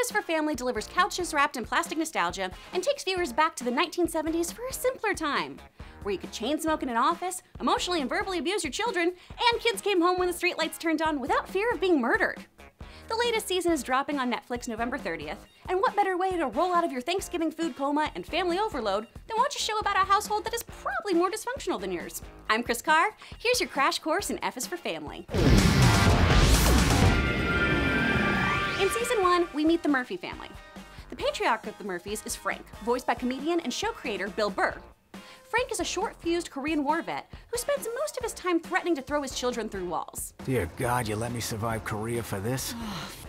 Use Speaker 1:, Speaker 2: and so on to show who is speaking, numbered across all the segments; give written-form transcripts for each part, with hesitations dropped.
Speaker 1: F is for Family delivers couches wrapped in plastic nostalgia and takes viewers back to the 1970s for a simpler time, where you could chain smoke in an office, emotionally and verbally abuse your children, and kids came home when the streetlights turned on without fear of being murdered. The latest season is dropping on Netflix November 30th, and what better way to roll out of your Thanksgiving food coma and family overload than watch a show about a household that is probably more dysfunctional than yours. I'm Chris Carr. Here's your crash course in F is for Family. In Season 1, we meet the Murphy family. The patriarch of the Murphys is Frank, voiced by comedian and show creator Bill Burr. Frank is a short-fused Korean War vet who spends most of his time threatening to throw his children through walls.
Speaker 2: Dear God, you let me survive Korea for this?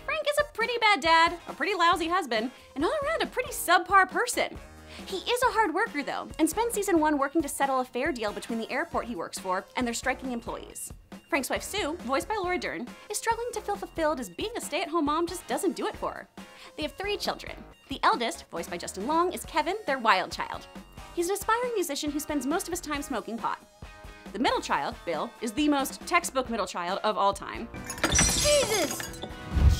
Speaker 1: Frank is a pretty bad dad, a pretty lousy husband, and all around a pretty subpar person. He is a hard worker though, and spends Season 1 working to settle a fair deal between the airport he works for and their striking employees. Frank's wife Sue, voiced by Laura Dern, is struggling to feel fulfilled as being a stay-at-home mom just doesn't do it for her. They have 3 children. The eldest, voiced by Justin Long, is Kevin, their wild child. He's an aspiring musician who spends most of his time smoking pot. The middle child, Bill, is the most textbook middle child of all time.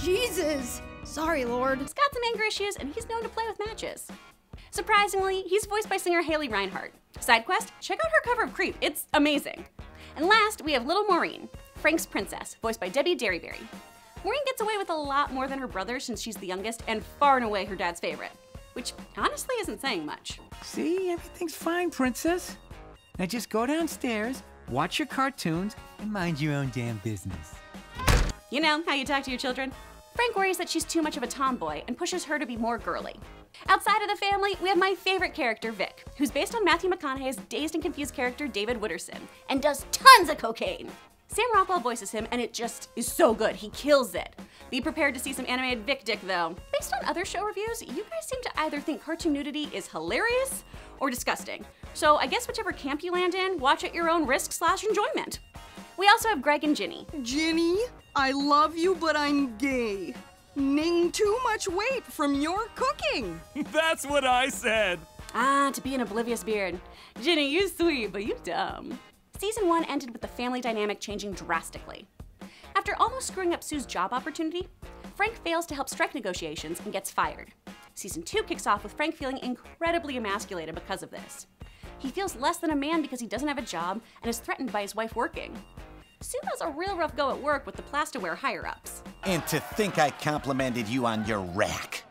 Speaker 3: Jesus! Sorry, Lord.
Speaker 1: He's got some anger issues, and he's known to play with matches. Surprisingly, he's voiced by singer Haley Reinhart. Side quest, check out her cover of Creep, it's amazing. And last, we have little Maureen, Frank's princess, voiced by Debbie Derryberry. Maureen gets away with a lot more than her brother since she's the youngest and far and away her dad's favorite, which honestly isn't saying much.
Speaker 2: See, everything's fine, princess. Now just go downstairs, watch your cartoons, and mind your own damn business.
Speaker 1: You know how you talk to your children? Frank worries that she's too much of a tomboy and pushes her to be more girly. Outside of the family, we have my favorite character, Vic, who's based on Matthew McConaughey's dazed and confused character, David Witterson, and does tons of cocaine. Sam Rockwell voices him, and it just is so good. He kills it. Be prepared to see some animated Vic dick, though. Based on other show reviews, you guys seem to either think cartoon nudity is hilarious or disgusting. So I guess whichever camp you land in, watch at your own risk/enjoyment. We also have Greg and Ginny.
Speaker 3: Ginny, I love you, but I'm gay. Ning too much weight from your cooking.
Speaker 4: That's what I said.
Speaker 1: Ah, to be an oblivious beard. Ginny, you sweet, but you dumb. Season 1 ended with the family dynamic changing drastically. After almost screwing up Sue's job opportunity, Frank fails to help strike negotiations and gets fired. Season 2 kicks off with Frank feeling incredibly emasculated because of this. He feels less than a man because he doesn't have a job and is threatened by his wife working. Sue has a real rough go at work with the plasticware higher-ups.
Speaker 5: And to think I complimented you on your rack.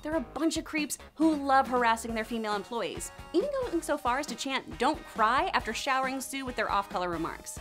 Speaker 1: They're a bunch of creeps who love harassing their female employees, even going so far as to chant "Don't cry" after showering Sue with their off-color remarks.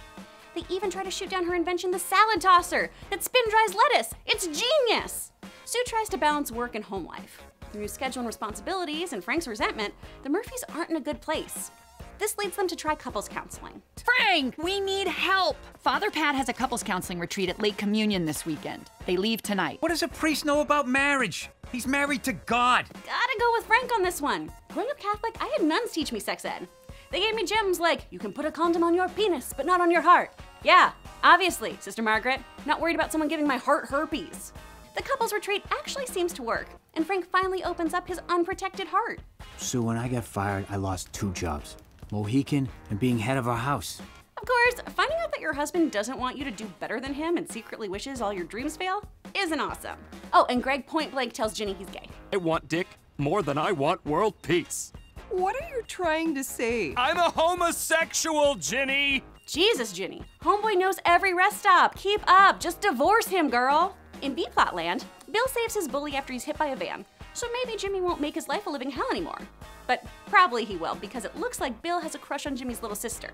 Speaker 1: They even try to shoot down her invention, the salad tosser, that spin-dries lettuce. It's genius! Sue tries to balance work and home life. Through schedule and responsibilities and Frank's resentment, the Murphys aren't in a good place. This leads them to try couples counseling.
Speaker 6: Frank, we need help. Father Pat has a couples counseling retreat at Lake Communion this weekend. They leave tonight.
Speaker 2: What does a priest know about marriage? He's married to God.
Speaker 1: Gotta go with Frank on this one. Growing up Catholic, I had nuns teach me sex ed. They gave me gems like, you can put a condom on your penis, but not on your heart. Yeah, obviously, Sister Margaret. Not worried about someone giving my heart herpes. The couples retreat actually seems to work, and Frank finally opens up his unprotected heart.
Speaker 2: Sue, when I got fired, I lost 2 jobs. Mohican and being head of our house.
Speaker 1: Of course, finding out that your husband doesn't want you to do better than him and secretly wishes all your dreams fail isn't awesome. Oh, and Greg point blank tells Ginny he's gay.
Speaker 4: I want dick more than I want world peace.
Speaker 3: What are you trying to say?
Speaker 4: I'm a homosexual, Ginny!
Speaker 1: Jesus, Ginny. Homeboy knows every rest stop. Keep up. Just divorce him, girl. In B-plot land, Bill saves his bully after he's hit by a van, so maybe Jimmy won't make his life a living hell anymore. But probably he will, because it looks like Bill has a crush on Jimmy's little sister.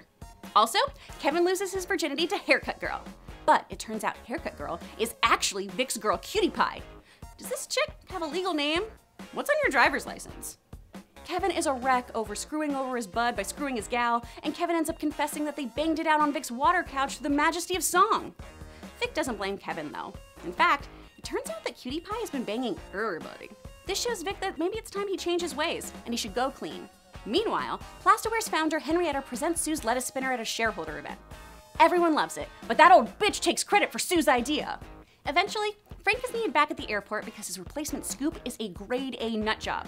Speaker 1: Also, Kevin loses his virginity to Haircut Girl. But it turns out Haircut Girl is actually Vic's girl Cutie Pie. Does this chick have a legal name? What's on your driver's license? Kevin is a wreck over screwing over his bud by screwing his gal, and Kevin ends up confessing that they banged it out on Vic's water couch to the majesty of song. Vic doesn't blame Kevin, though. In fact, it turns out that Cutie Pie has been banging everybody. This shows Vic that maybe it's time he changed his ways, and he should go clean. Meanwhile, Plastiware's founder Henrietta presents Sue's lettuce spinner at a shareholder event. Everyone loves it, but that old bitch takes credit for Sue's idea. Eventually, Frank is needed back at the airport because his replacement Scoop is a grade A nutjob.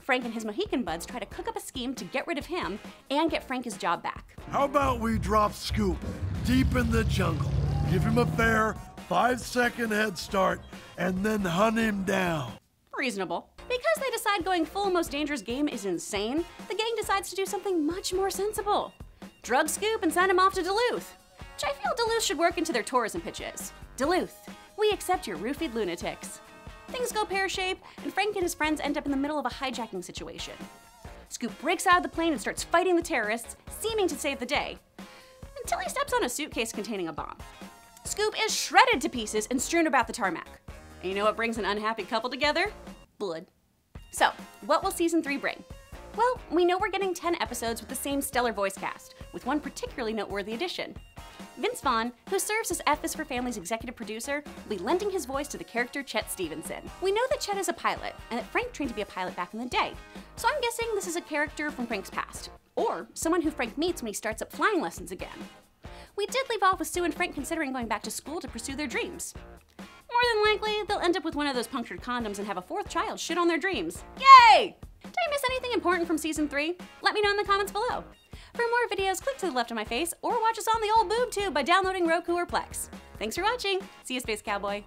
Speaker 1: Frank and his Mohican buds try to cook up a scheme to get rid of him and get Frank his job back.
Speaker 7: How about we drop Scoop deep in the jungle, give him a fair 5-second head start, and then hunt him down?
Speaker 1: Reasonable. Because they decide going full most dangerous game is insane, the gang decides to do something much more sensible. Drug Scoop and send him off to Duluth. Which I feel Duluth should work into their tourism pitches. Duluth, we accept your roofied lunatics. Things go pear-shaped, and Frank and his friends end up in the middle of a hijacking situation. Scoop breaks out of the plane and starts fighting the terrorists, seeming to save the day, until he steps on a suitcase containing a bomb. Scoop is shredded to pieces and strewn about the tarmac. And you know what brings an unhappy couple together? Blood. So, what will season 3 bring? Well, we know we're getting 10 episodes with the same stellar voice cast, with one particularly noteworthy addition. Vince Vaughn, who serves as F is for Family's executive producer, will be lending his voice to the character Chet Stevenson. We know that Chet is a pilot, and that Frank trained to be a pilot back in the day, so I'm guessing this is a character from Frank's past, or someone who Frank meets when he starts up flying lessons again. We did leave off with Sue and Frank considering going back to school to pursue their dreams. More than likely, they'll end up with one of those punctured condoms and have a 4th child shit on their dreams. Yay! Did I miss anything important from season 3? Let me know in the comments below. For more videos, click to the left of my face or watch us on the old boob tube by downloading Roku or Plex. Thanks for watching. See you, Space Cowboy.